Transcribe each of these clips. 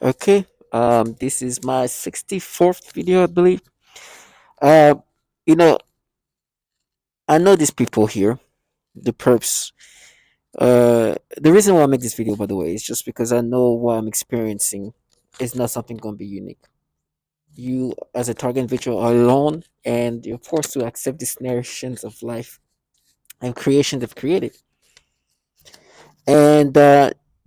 Okay. This is my 64th video, I believe. Uh, you know, I know these people here, the perps. The reason why I make this video, by the way, is just because I know what I'm experiencing is not something going to be unique. You, as a target individual, are alone, and you're forced to accept these narrations of life and creation they've created. And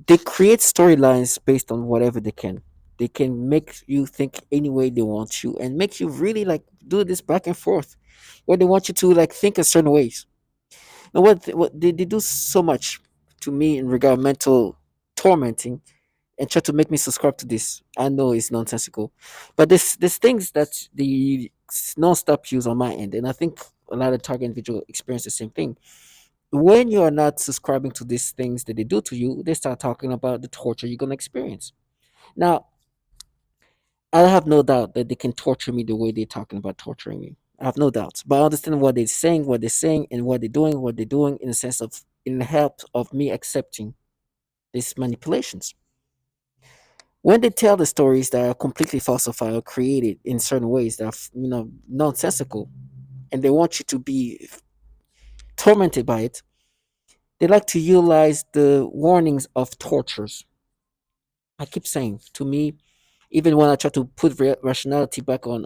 they create storylines based on whatever they can. They can make you think any way they want you and make you really like do this back and forth where they want you to like think a certain ways. Now what they do so much to me in regard mental tormenting and try to make me subscribe to this. I know it's nonsensical. But there's things that the non-stop use on my end, and I think a lot of target individual experience the same thing. When you are not subscribing to these things that they do to you, they start talking about the torture you're gonna experience. Now, I have no doubt that they can torture me the way they're talking about torturing me. I have no doubts. But I understand what they're saying, and what they're doing in the sense of in the help of me accepting these manipulations. When they tell the stories that are completely falsified or created in certain ways that are, nonsensical, and they want you to be tormented by it, they like to utilize the warnings of tortures. I keep saying to me, even when I try to put rationality back on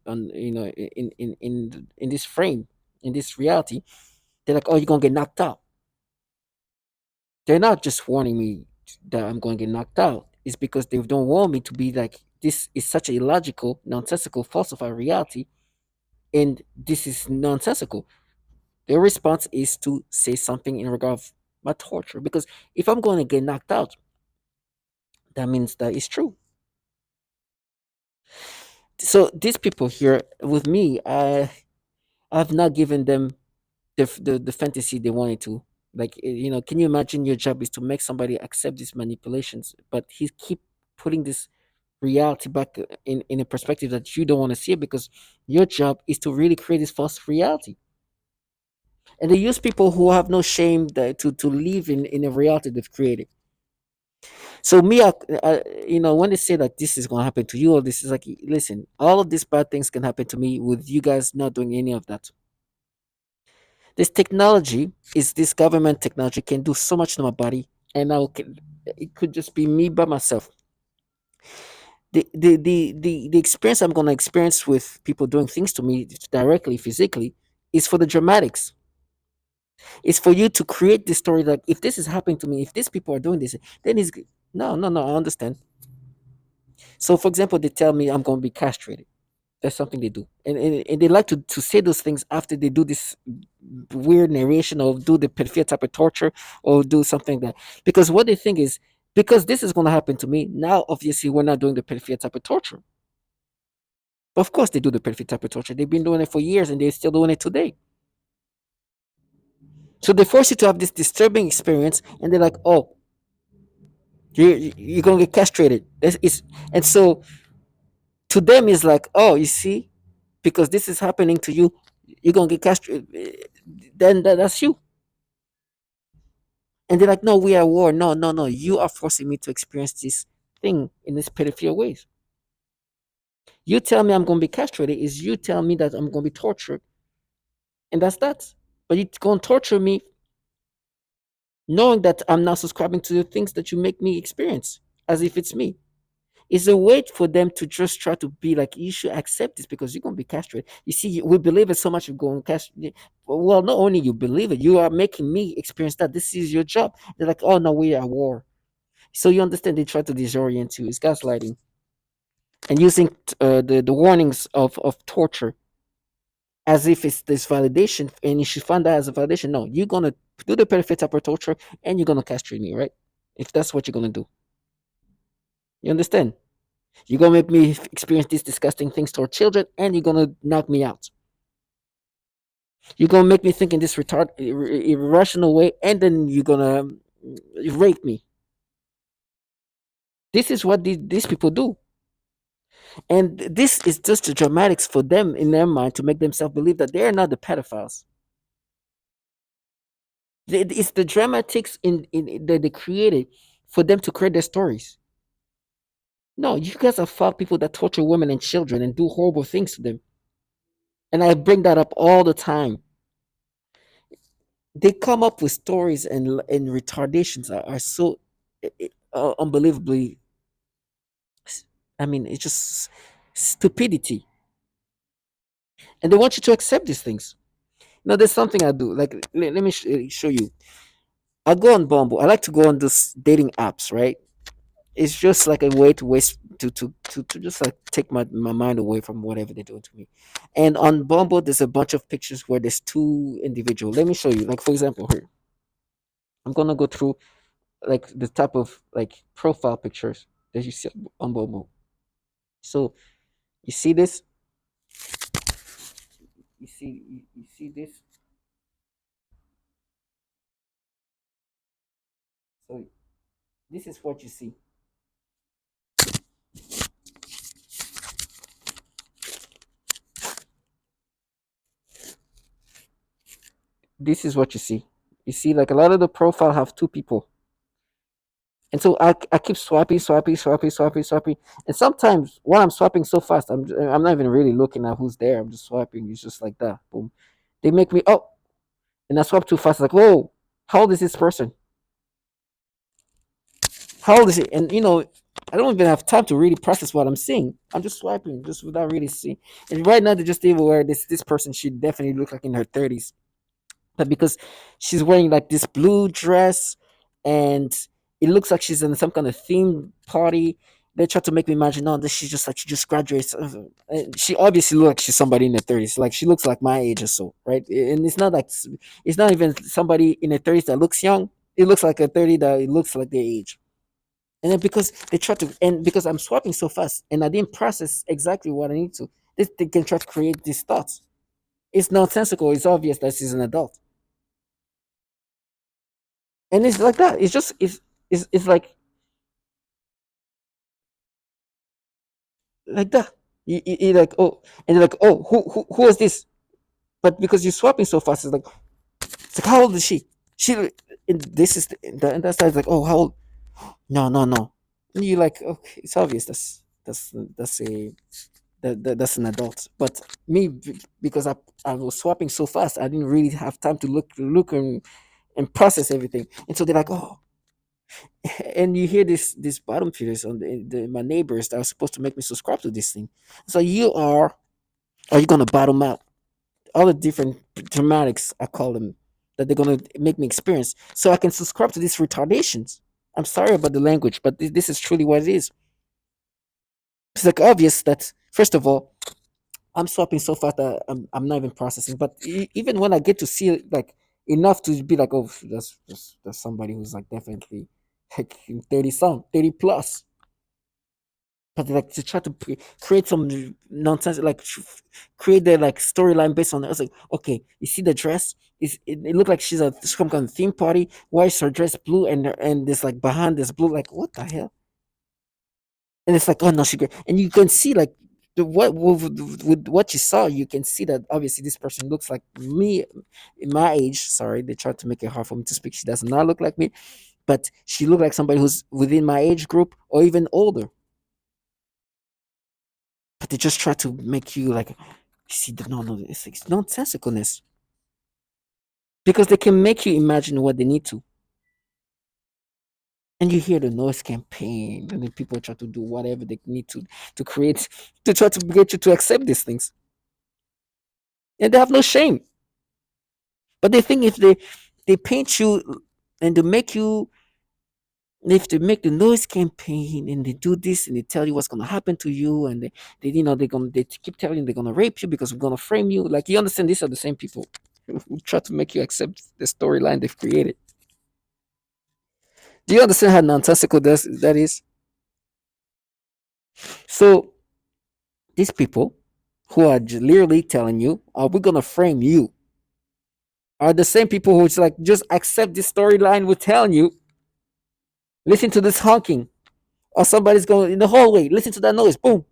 in this frame, in this reality, they're like, "Oh, you're gonna get knocked out." They're not just warning me that I'm going to get knocked out. It's because they don't want me to be like, this is such a illogical, nonsensical, falsified reality, and this is nonsensical. Their response is to say something in regard of my torture. Because if I'm going to get knocked out, that means that it's true. So these people here with me, I've not given them the fantasy they wanted to. Like can you imagine your job is to make somebody accept these manipulations, but he keep putting this reality back in a perspective that you don't want to see it because your job is to really create this false reality. And they use people who have no shame to live in a reality they've created. So me, when they say that this is going to happen to you, or this is like, listen, all of these bad things can happen to me with you guys not doing any of that. This technology is this government technology can do so much to my body, and it could just be me by myself. The experience I'm gonna experience with people doing things to me directly, physically, is for the dramatics. It's for you to create this story that if this is happening to me, if these people are doing this, then it's no, no, no. I understand. So, for example, they tell me I'm gonna be castrated. That's something they do, and they like to say those things after they do this weird narration or do the pedophilia type of torture or do something that because what they think is because this is going to happen to me now. Obviously, we're not doing the pedophilia type of torture. But of course, they do the pedophilia type of torture. They've been doing it for years, and they're still doing it today. So they force you to have this disturbing experience, and they're like, "Oh, you're going to get castrated." And so to them, it's like, "Oh, you see, because this is happening to you, you're going to get castrated." Then that's you. And they're like, "No, we are at war. No, no, no. You are forcing me to experience this thing in this pedophilia ways. You tell me I'm going to be castrated, is you tell me that I'm going to be tortured, and that's that. But you're going to torture me knowing that I'm not subscribing to the things that you make me experience as if it's me. It's a way for them to just try to be like, you should accept this because you're going to be castrated. You see, we believe it so much, you're going to castrate. Well, not only you believe it, you are making me experience that. This is your job. They're like, oh, no, we are at war. So you understand they try to disorient you. It's gaslighting and using the warnings of torture as if it's this validation and you should find that as a validation. No, you're going to do the perfect type of torture and you're going to castrate me, right? If that's what you're going to do. You understand? You're going to make me experience these disgusting things toward children and you're going to knock me out. You're going to make me think in this irrational way and then you're going to rape me. This is what these people do. And this is just the dramatics for them in their mind to make themselves believe that they're not the pedophiles. It's the dramatics that they created for them to create their stories. No, you guys have found people that torture women and children and do horrible things to them. And I bring that up all the time. They come up with stories and retardations are so unbelievably. I mean, it's just stupidity, and they want you to accept these things. There's something I do. Like, let me show you. I go on Bumble. I like to go on this dating apps, right? It's just like a way to waste to just like take my mind away from whatever they're doing to me. And on Bumble, there's a bunch of pictures where there's two individuals. Let me show you. Like, for example, here I'm gonna go through like the type of like profile pictures that you see on Bumble. So you see this, you see this. So this is what you see. This is what you see. You see, like a lot of the profile have two people. And so I keep swiping. And sometimes when I'm swiping so fast, I'm not even really looking at who's there. I'm just swiping. It's just like that. Boom. They make me, oh, and I swipe too fast. Like, whoa, how old is this person? How old is it? And I don't even have time to really process what I'm seeing. I'm just swiping, just without really seeing. And right now, they're just even aware this person should definitely look like in her 30s, but because she's wearing like this blue dress and it looks like she's in some kind of theme party, they try to make me imagine, no, this she's just like she just graduates. And she obviously looks like she's somebody in her 30s, like she looks like my age or so, right? And it's not like it's not even somebody in her 30s that looks young. It looks like a 30 that it looks like their age. And then because they try to, and because I'm swapping so fast and I didn't process exactly what I need to, they can try to create these thoughts. It's nonsensical. It's obvious that she's an adult, and it's like that. It's just it's like that. You like, oh, and you're like, oh, who is this? But because you're swapping so fast, it's like how old is she? She and this is and that side's like, oh, how old? No, no, no. And you like, okay, it's obvious that's a that's an adult. But me, because I was swapping so fast, I didn't really have time to look and process everything. And so they're like, oh, and you hear this bottom feeders on my neighbors that are supposed to make me subscribe to this thing. So are you gonna bottom out all the different dramatics I call them that they're gonna make me experience so I can subscribe to these retardations. I'm sorry about the language, but this is truly what it is. It's like obvious that first of all, I'm swapping so fast that I'm not even processing. But even when I get to see it, like enough to be like, oh, that's somebody who's like definitely like 30 some 30 plus. But like to try to create some nonsense, like create their like storyline based on it. I was like, okay, you see the dress? It looked like she's at some kind of theme party. Why is her dress blue and this like behind this blue? Like what the hell? And it's like, oh no, she great. And you can see like with what you saw, you can see that obviously this person looks like me in my age. Sorry, they tried to make it hard for me to speak. She does not look like me, but she looked like somebody who's within my age group or even older. But they just try to make you like see the no, no, it's like nonsensicalness because they can make you imagine what they need to. And you hear the noise campaign, and then people try to do whatever they need to create to try to get you to accept these things, and they have no shame. But they think if they paint you and they make you, if they make the noise campaign and they do this and they tell you what's gonna happen to you and they keep telling you they're gonna rape you because we're gonna frame you. Like you understand, these are the same people who try to make you accept the storyline they've created. Do you understand how nonsensical that is? So these people who are literally telling you, "Are we gonna frame you?" are the same people who's like, just accept this storyline we're telling you. Listen to this honking, or somebody's going in the hallway. Listen to that noise, boom,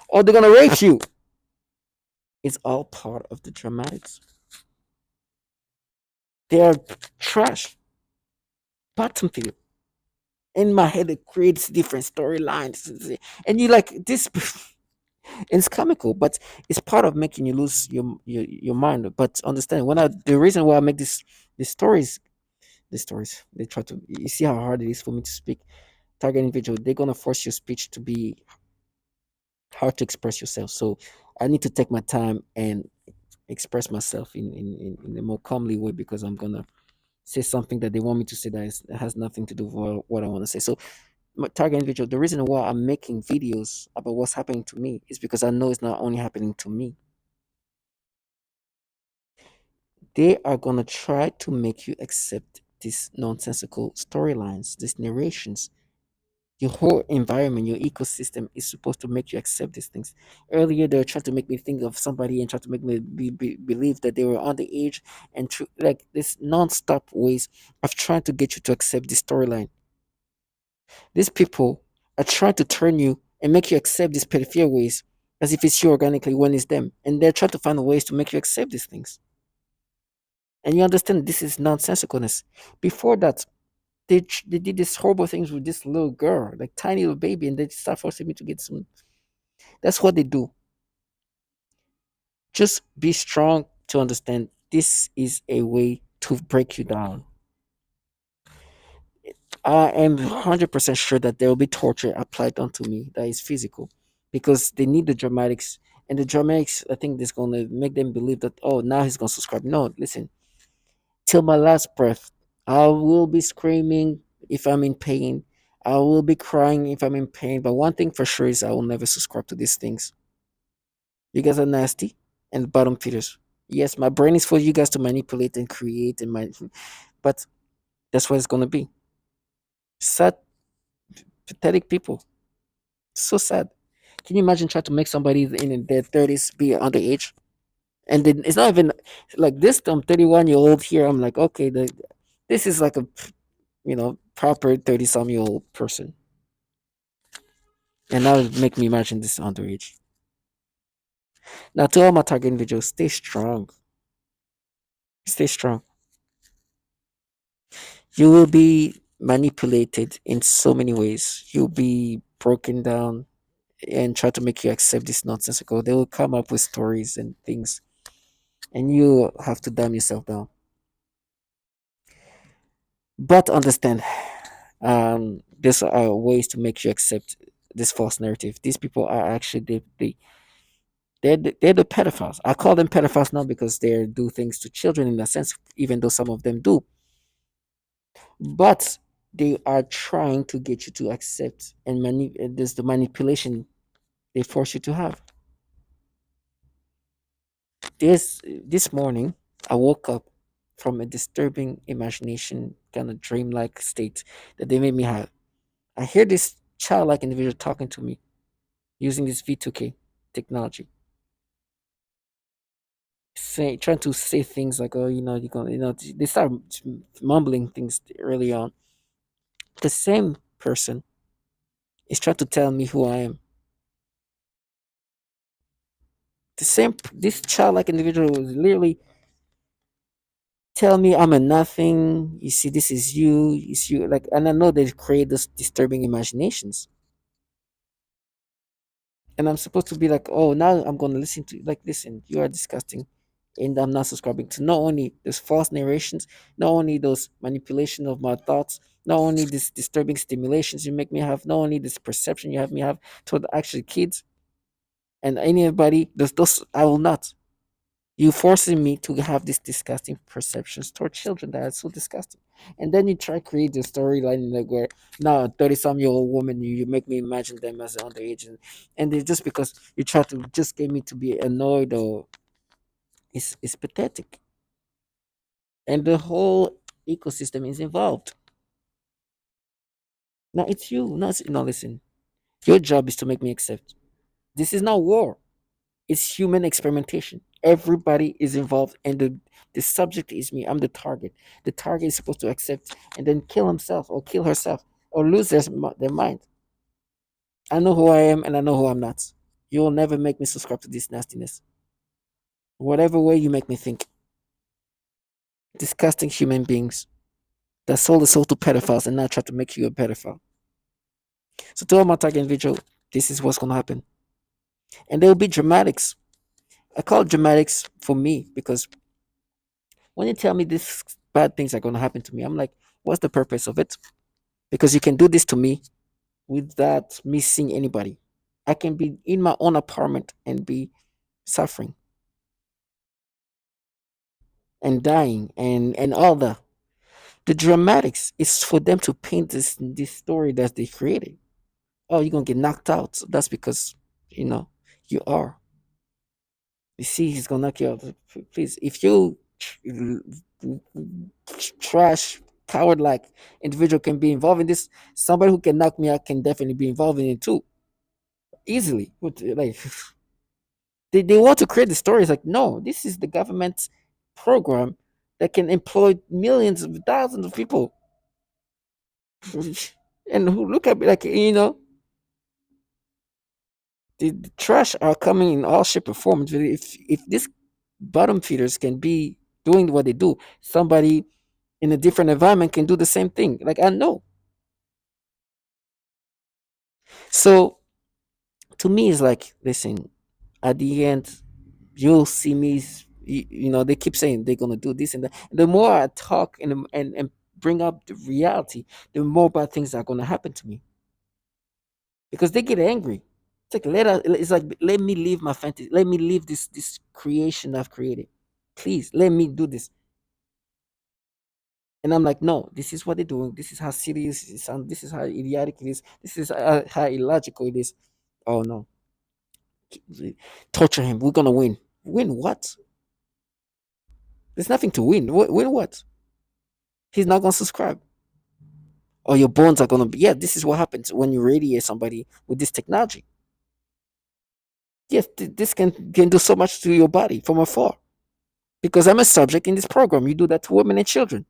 or they're gonna rape you. It's all part of the dramatics. They are trash, bottom feeder. In my head, it creates different storylines, and you like this. It's comical, but it's part of making you lose your mind. But understand when I the reason why I make this the stories the stories they try to you see how hard it is for me to speak target individual. They're gonna force your speech to be hard to express yourself. So I need to take my time and express myself in a more calmly way because I'm gonna say something that they want me to say that has nothing to do with what I want to say. So my target individual, the reason why I'm making videos about what's happening to me is because I know it's not only happening to me. They are gonna try to make you accept these nonsensical storylines, these narrations. Your whole environment, your ecosystem is supposed to make you accept these things. Earlier, they were trying to make me think of somebody and try to make me believe that they were underage and like this non-stop ways of trying to get you to accept this storyline. These people are trying to turn you and make you accept these pedophilia ways as if it's you organically when it's them. And they're trying to find ways to make you accept these things. And you understand this is nonsensicalness. Before that, they did these horrible things with this little girl, like tiny little baby, and they start forcing me to get some. That's what they do. Just be strong to understand this is a way to break you down. I am 100% sure that there will be torture applied onto me that is physical because they need the dramatics. And the dramatics, I think, is going to make them believe that, oh, now he's going to subscribe. No, listen, till my last breath, I will be screaming if I'm in pain. I will be crying if I'm in pain. But one thing for sure is I will never subscribe to these things. You guys are nasty and bottom feeders. Yes, my brain is for you guys to manipulate and create but that's what it's gonna be. Sad, pathetic people. So sad. Can you imagine trying to make somebody in their 30s be underage? And then it's not even like this. I'm 31-year old here. I'm like, okay, this is like a proper 30-some year old person. And now it make me imagine this underage. Now to all my target individuals, stay strong. Stay strong. You will be manipulated in so many ways. You'll be broken down and try to make you accept this nonsensical. They will come up with stories and things, and you have to dumb yourself down. But understand, these are ways to make you accept this false narrative. These people are actually they're the pedophiles. I call them pedophiles not because they do things to children in a sense, even though some of them do, but they are trying to get you to accept there's the manipulation they force you to have. This morning, I woke up from a disturbing imagination, kind of dreamlike state that they made me have. I hear this childlike individual talking to me using this V2K technology, trying to say things like, "Oh, you're gonna," they start mumbling things early on. The same person is trying to tell me who I am. This childlike individual was literally tell me I'm a nothing. You see, this is you. It's you. Like, and I know they create those disturbing imaginations. And I'm supposed to be like, oh, now I'm going to listen to, like, listen, you are disgusting. And I'm not subscribing to not only those false narrations, not only those manipulation of my thoughts, not only this disturbing stimulations you make me have, not only this perception you have me have toward actually kids and anybody, those I will not. You forcing me to have these disgusting perceptions toward children that are so disgusting. And then you try to create the storyline like where now a 30-some-year-old woman, you make me imagine them as underage and it's just because you try to just get me to be annoyed or it's pathetic. And the whole ecosystem is involved. Now it's you. No, listen. Your job is to make me accept. This is not war. It's human experimentation. Everybody is involved, and the subject is me. I'm the target. The target is supposed to accept and then kill himself or kill herself or lose their mind. I know who I am and I know who I'm not. You will never make me subscribe to this nastiness. Whatever way you make me think. Disgusting human beings. that sold the soul to pedophiles and now try to make you a pedophile. So tell my target individual, this is what's gonna happen. And there will be dramatics. I call it dramatics for me because when you tell me these bad things are gonna happen to me, I'm like, what's the purpose of it? Because you can do this to me without me seeing anybody. I can be in my own apartment and be suffering and dying and all that. The dramatics is for them to paint this story that they created. Oh, you're gonna get knocked out. So that's because you know you are. You see, he's gonna knock you out. Please, if you trash, coward like individual can be involved in this, somebody who can knock me out can definitely be involved in it too. Easily. Like they want to create the stories like, no, this is the government's program that can employ millions of thousands of people. And who look at me like, the trash are coming in all shape or forms. If this bottom feeders can be doing what they do, somebody in a different environment can do the same thing. Like I know. So to me, it's like, listen, at the end, you'll see me. They keep saying they're gonna do this and that. The more I talk and bring up the reality, the more bad things are gonna happen to me because they get angry. It's like let me leave my fantasy. Let me leave this creation I've created. Please let me do this. And I'm like, no, this is what they're doing. This is how serious it is. And this is how idiotic it is. This is how illogical it is. Oh no, torture him. We're gonna win. Win what? There's nothing to win. Win what? He's not gonna subscribe. Or your bones are gonna be. Yeah, this is what happens when you radiate somebody with this technology. Yes, this can do so much to your body from afar. Because I'm a subject in this program. You do that to women and children.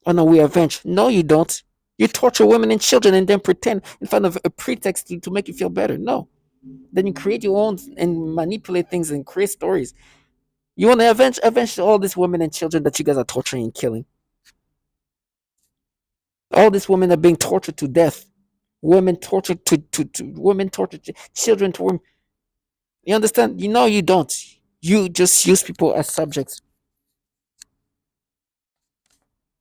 Oh no, we avenge. No, you don't. You torture women and children and then pretend in front of a pretext to make you feel better. No. Then you create your own and manipulate things and create stories. You want to avenge all these women and children that you guys are torturing and killing. All these women are being tortured to death. Women tortured to women tortured to children to women. You understand? You know you don't. You just use people as subjects.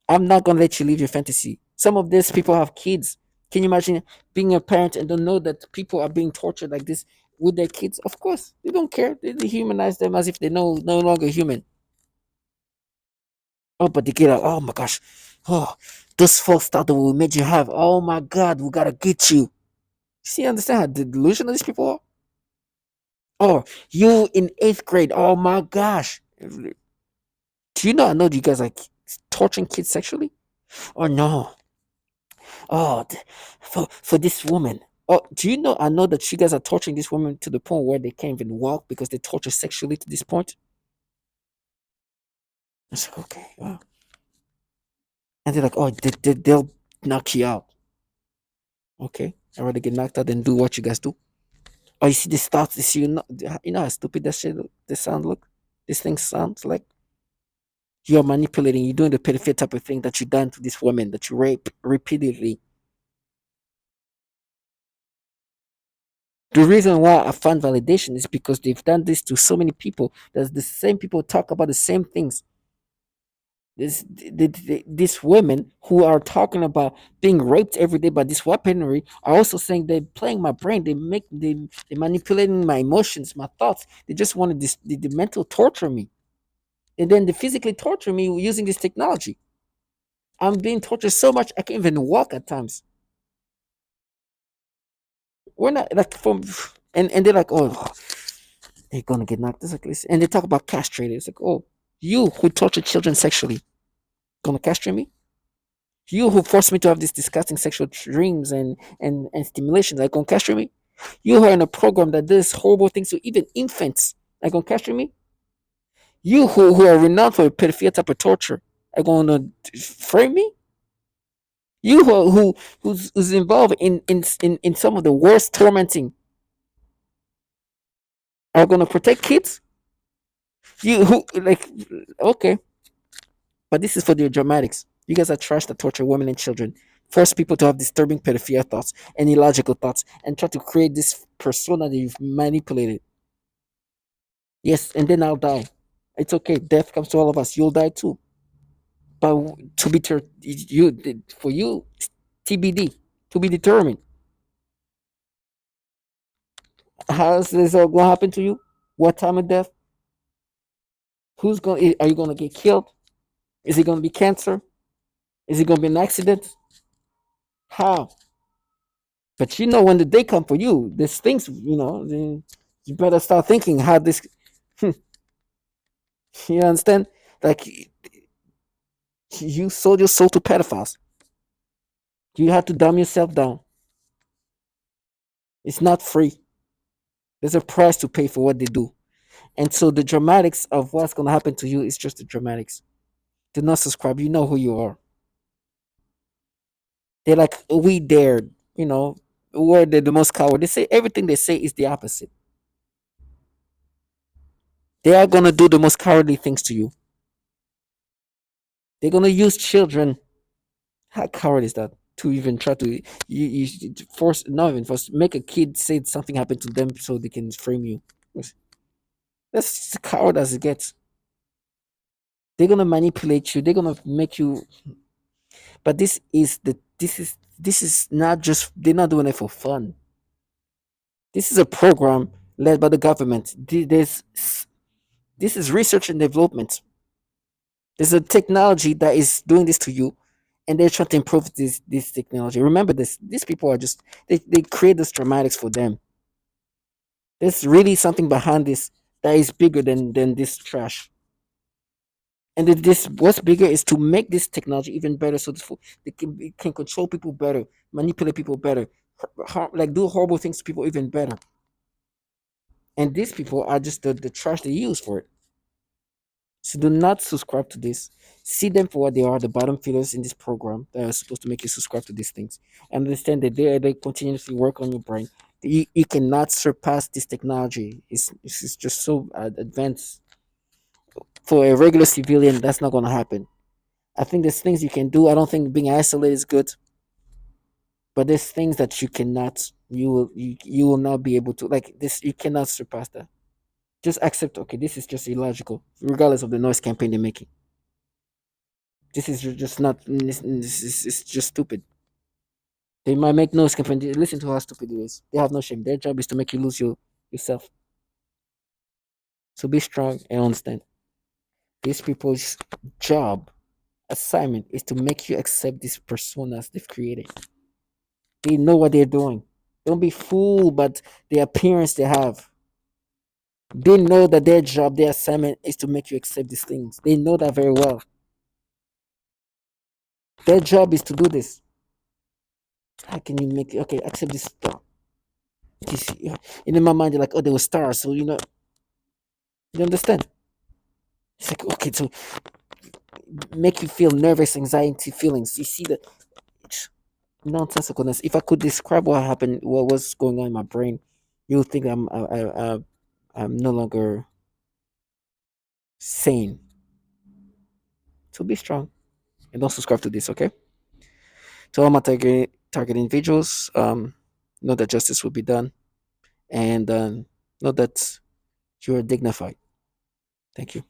I'm not gonna let you live your fantasy. Some of these people have kids. Can you imagine being a parent and don't know that people are being tortured like this with their kids? Of course, they don't care. They dehumanize them as if they're no longer human. Oh, but they get out. Oh my gosh. Oh, those false thought that we made you have. Oh my God, we gotta get you. See, understand how delusional these people are? Oh, you in eighth grade. Oh my gosh. Do you know? I know you guys like torturing kids sexually. Oh no. Oh, for this woman. Oh, do you know? I know that you guys are torturing this woman to the point where they can't even walk because they torture sexually to this point. It's like okay, wow. And they're like, oh, they'll knock you out. Okay, I'd rather get knocked out than do what you guys do. Oh, you see this thoughts. You see, you know how stupid that shit. This sound look. This thing sounds like you're manipulating. You're doing the pedophile type of thing that you done to this woman that you rape repeatedly. The reason why I find validation is because they've done this to so many people. There's the same people talk about the same things. These women who are talking about being raped every day by this weaponry are also saying they're playing my brain. They manipulating my emotions, my thoughts. They just want to the mental torture me, and then they physically torture me using this technology. I'm being tortured so much I can't even walk at times. We're not like from, and they're like, oh, they're gonna get knocked. It's like, listen. And they talk about castrated. It's like, oh, you who torture children sexually, gonna castrate me? You who forced me to have these disgusting sexual dreams and stimulations, are gonna castrate me? You who are in a program that does horrible things to even infants, are gonna castrate me? You who are renowned for pedophilia type of torture, are gonna frame me? You who's involved in some of the worst tormenting are gonna protect kids? You who like okay, but this is for the dramatics. You guys are trash that torture women and children, force people to have disturbing pedophilia thoughts and illogical thoughts, and try to create this persona that you've manipulated. Yes, and then I'll die. It's okay. Death comes to all of us. You'll die too. But to be for you, TBD, to be determined. How's this all going to happen to you? What time of death? Who's going? Are you going to get killed? Is it going to be cancer? Is it going to be an accident? How? But you know, when the day come for you, these things, then you better start thinking how this. You understand? Like you sold your soul to pedophiles. You have to dumb yourself down. It's not free. There's a price to pay for what they do. And so the dramatics of what's going to happen to you is just the dramatics. Do not subscribe. You know who you are. They're like, we dared, we're the most coward. They say everything they say is the opposite. They are going to do the most cowardly things to you. They're going to use children. How coward is that? To even try to you force, not even force, make a kid say something happened to them so they can frame you. That's just coward as it gets. They're gonna manipulate you. They're gonna make you. But this is not just, they're not doing it for fun. This is a program led by the government. This is research and development. There's a technology that is doing this to you, and they're trying to improve this technology. Remember this. These people are just, they create this dramatics for them. There's really something behind this that is bigger than this trash. And this, what's bigger is to make this technology even better, so it can control people better, manipulate people better, like do horrible things to people even better. And these people are just the trash they use for it. So do not subscribe to this. See them for what they are, the bottom feeders in this program that are supposed to make you subscribe to these things. And understand that they continuously work on your brain. You cannot surpass this technology. It's just so advanced. For a regular civilian, that's not going to happen. I think there's things you can do. I don't think being isolated is good, but there's things that you will not be able to, like this. You cannot surpass that. Just accept. Okay, this is just illogical, regardless of the noise campaign they're making. This is just not. It's just stupid. They might make noise campaign. Listen to how stupid it is. They have no shame. Their job is to make you lose yourself. So be strong and understand. These people's job assignment is to make you accept these personas they've created. They know what they're doing. Don't be fooled by the appearance they have. They know that their job, their assignment is to make you accept these things. They know that very well. Their job is to do this. How can you make, okay, accept this star? This, and in my mind, they're like, oh, they were stars. So, you understand? It's like, okay, to make you feel nervous, anxiety feelings. You see the nonsensicalness. If I could describe what happened, what was going on in my brain, you would think I'm no longer sane. So be strong and don't subscribe to this, okay? To all my target individuals, know that justice will be done, and know that you are dignified. Thank you.